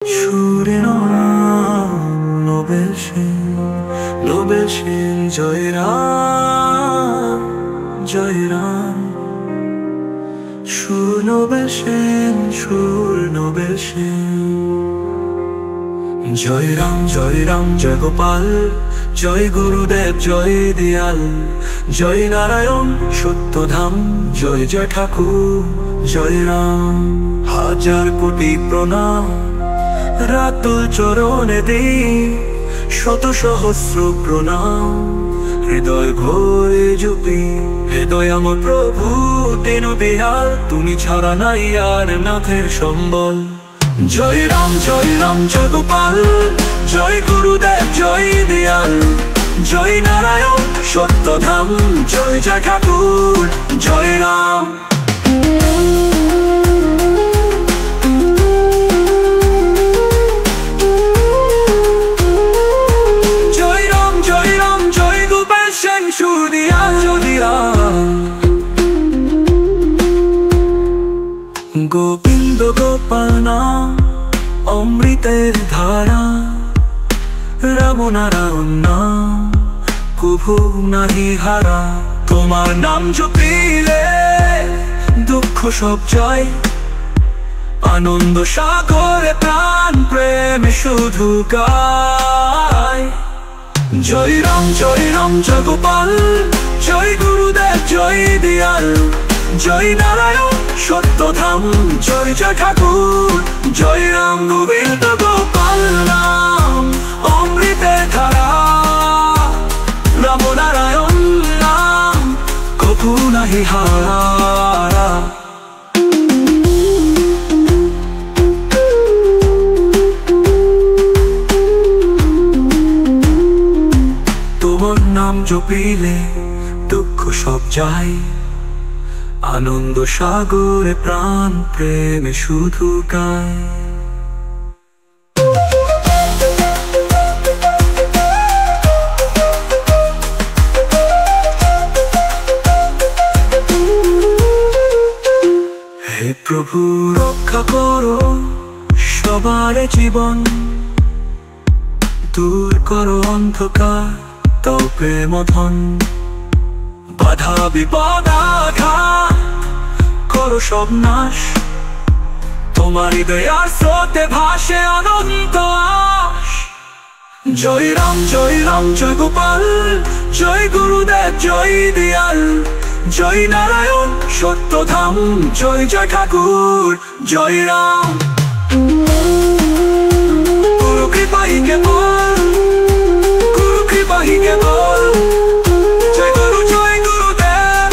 সুরে নোবেল সেন জয় রাম জয় রাম। সুর নোবেল সেন জয় রাম জয় গোপাল, জয় গুরুদেব জয় দিয়াল, জয় নারায়ণ সত্যধাম, জয় জয় ঠাকুর জয় রাম। হাজার কোটি প্রণাম রাতুল চরণে দেই, শত সহস্র প্রণাম হৃদয় ভরে জপি। হৃদয় আমার প্রভু তেনু দেয়াল, তুমি ছাড়া নাই আর নাথের সম্বল। জয় রাম জয় গোপাল, জয় গুরুদেব জয় দিয়াল, জয় নারায়ণ সত্যধাম, জয় জয় ঠাকুর জয় রাম। জয় রাম জয় গোপাল সেন সুর দিয়াল গোবিন্দ গোপাল নাম অমৃতের ধারা, রাম নারায়ণ নাম কভু নাহি হারা। তোমার নাম জপিলে দুঃখ সব যায়, আনন্দ সাগরে প্রাণ প্রেমে শুধু গায়। জয় রাম জয় গোপাল, জয় গুরুদেব জয় দিয়াল, জয় নারায়ণ সত্যধাম, জয় জয় ঠাকুর জয় রাম। গোবিন্দ গোপাল নাম অমৃতের ধারা, রাম নারায়ণ নাম কভু নাহি হারা। তোমার নাম জপিলে দুঃখ সব যায়, আনন্দ সাগরে প্রাণ প্রেমে শুধু গায়। হে প্রভু রক্ষা করো সবার জীবন, দূর করো অন্ধকার তও প্রেম ধন। বাধা বিপদ আঘাত করো সব নাশ, তোমার দয়ার স্রোতে ভাসে অনন্ত আশ। জয় রাম জয় গোপাল, জয় গুরুদেব জয় দিয়াল, জয় নারায়ণ সত্যধাম, জয় জয় ঠাকুর জয় রাম। গুরু কৃপা হি কেবল, গুরু কৃপা হি কেবল, জয় গুরুদেব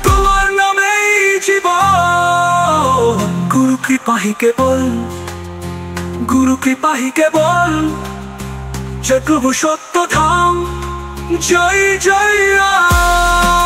তোমার নামেই জীবন। গুরু কৃপা হি কেবল, গুরু কৃপা হি কেবল, জয় প্রভু সত্যধাম, জয় জয় রাম।